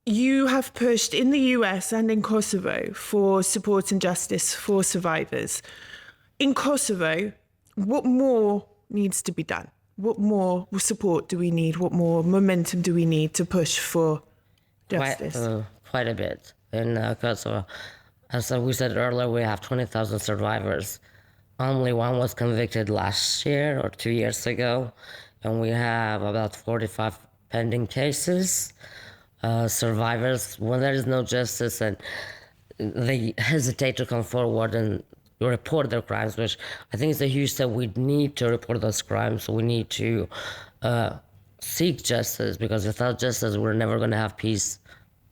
You have pushed in the US and in Kosovo for support and justice for survivors. In Kosovo, what more needs to be done? What more support do we need? What more momentum do we need to push for justice? Quite a bit. In Kosovo, as we said earlier, we have 20,000 survivors. Only one was convicted last year or 2 years ago, and we have about 45 pending cases. Survivors, when there is no justice and they hesitate to come forward and report their crimes, which I think is a huge step. We need to report those crimes. We need to seek justice, because without justice, we're never going to have peace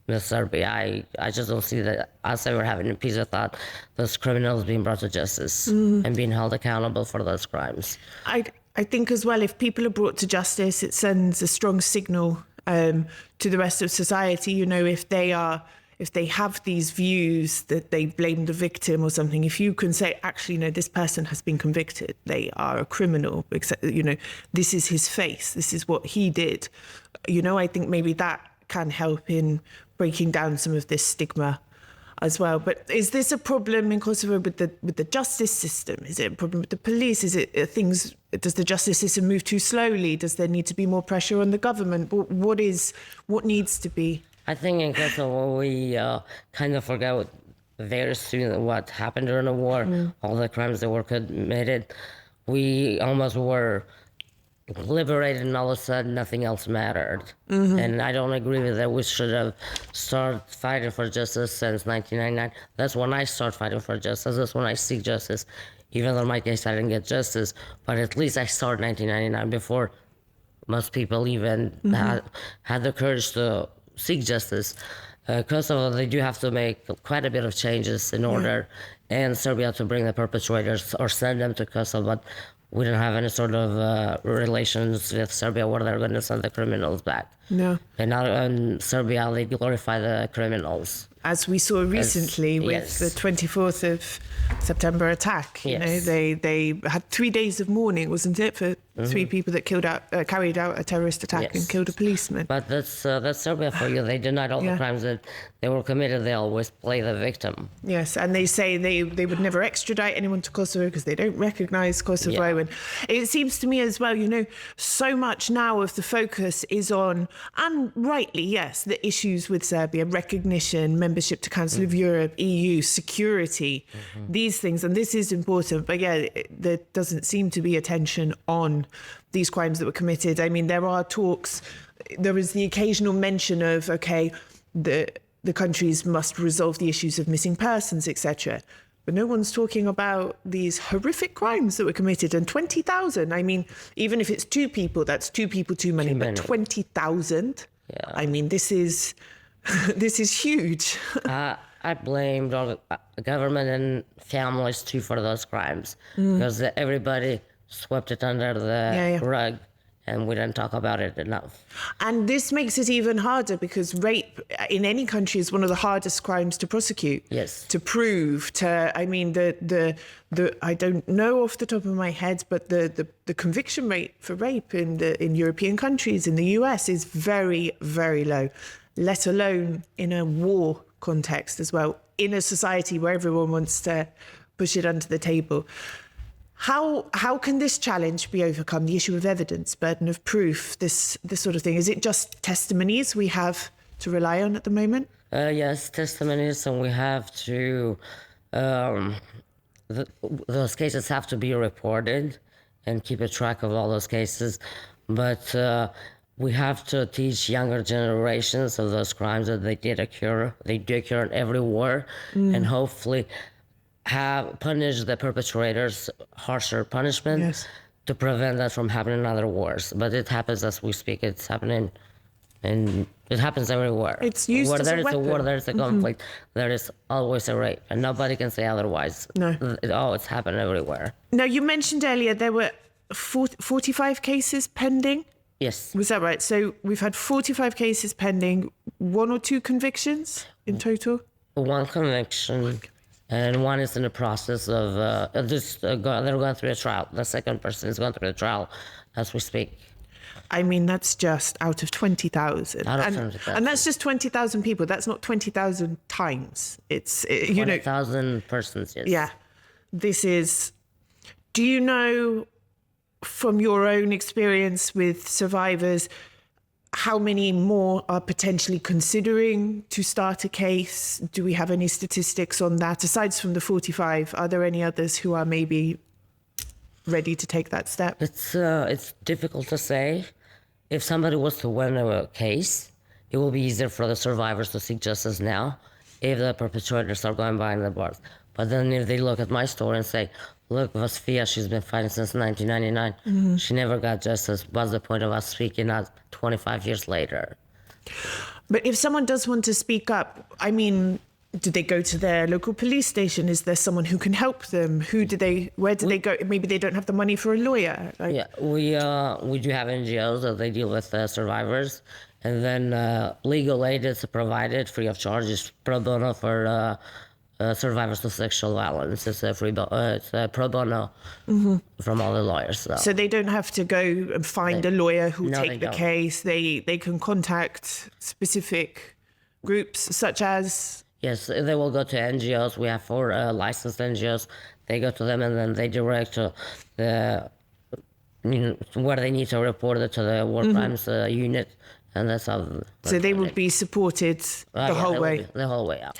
with Serbia. I just don't see that us ever having peace without those criminals being brought to justice and being held accountable for those crimes. I think as well, if people are brought to justice, it sends a strong signal to the rest of society. You know, if they have these views that they blame the victim or something, if you can say, actually, no, this person has been convicted, they are a criminal, you know, this is his face, this is what he did. You know, I think maybe that can help in breaking down some of this stigma as well. But is this a problem in Kosovo with the justice system? Is it a problem with the police? Is it does the justice system move too slowly? Does there need to be more pressure on the government? What needs to be? I think in Kosovo we kind of forgot very soon what happened during the war, all the crimes that were committed. We almost were liberated, and all of a sudden nothing else mattered. And I don't agree with that. We should have started fighting for justice since 1999. That's when I started fighting for justice. That's when I seek justice. Even though in my case I didn't get justice, but at least I started 1999 before most people even had the courage to seek justice. Kosovo, they do have to make quite a bit of changes in order, and Serbia to bring the perpetrators or send them to Kosovo. But we don't have any sort of relations with Serbia where they're going to send the criminals back. No. And now in Serbia, they glorify the criminals. As we saw recently with the 24th of September attack. You know, they had 3 days of mourning, wasn't it, for 3 people that carried out a terrorist attack and killed a policeman. But that's Serbia for you. They denied all the crimes that they were committed. They always play the victim. Yes, and they say they would never extradite anyone to Kosovo because they don't recognize Kosovo. And it seems to me as well, you know, so much now of the focus is on, and rightly, yes, the issues with Serbia, recognition, membership to Council of Europe, EU, security, these things. And this is important. But yeah, there doesn't seem to be attention on these crimes that were committed. I mean, there are talks, there is the occasional mention of, okay, the countries must resolve the issues of missing persons, etc. But no one's talking about these horrific crimes that were committed. And 20,000, I mean, even if it's 2 people, that's 2 people too many. But 20,000, I mean, this is huge. I blamed all the government and families too for those crimes, because everybody swept it under the rug, and we didn't talk about it enough. And this makes it even harder because rape in any country is one of the hardest crimes to prosecute. Yes. To prove, I mean, the I don't know off the top of my head, but the conviction rate for rape in European countries, in the US, is very, very low, let alone in a war context as well, in a society where everyone wants to push it under the table. How can this challenge be overcome? The issue of evidence, burden of proof, this sort of thing. Is it just testimonies we have to rely on at the moment? Yes, testimonies, and we have to. Those cases have to be reported and keep a track of all those cases, but we have to teach younger generations of those crimes that they did occur. They do occur in every war, and hopefully punish the perpetrators harsher punishment to prevent that from happening in other wars. But it happens as we speak. It's happening, and it happens everywhere. It's used where as a there is weapon. a war, there is a conflict, there is always a rape, and nobody can say otherwise. No. It's happened everywhere. Now, you mentioned earlier there were 45 cases pending. Yes. Was that right? So we've had 45 cases pending, 1 or 2 convictions in total? 1 conviction. And 1 is in the process of they're going through a trial. The second person is going through a trial as we speak. I mean, that's just out of 20,000. Out of And 20,000. and that's just 20,000 people. That's not 20,000 times. You know, 1,000 persons, yes. yeah. This is, do you know from your own experience with survivors, how many more are potentially considering to start a case? Do we have any statistics on that? Aside from the 45, are there any others who are maybe ready to take that step? It's difficult to say. If somebody was to win a case, it will be easier for the survivors to seek justice now if the perpetrators are going behind the bars. But then if they look at my story and say, look, Vasfije, she's been fighting since 1999. She never got justice. What's the point of us speaking out 25 years later? But if someone does want to speak up, I mean, do they go to their local police station? Is there someone who can help them? Where do they go? Maybe they don't have the money for a lawyer. Yeah, we do have NGOs that they deal with survivors, and then legal aid is provided free of charge. It's pro bono for survivors of sexual violence. It's pro bono from all the lawyers. So they don't have to go and find a lawyer who will No, they take the don't. case. They can contact specific groups such as... Yes, they will go to NGOs. We have 4 licensed NGOs. They go to them and then they direct to where they need to report it to the war crimes unit, and that's how. So they will be supported the whole way. The whole way out.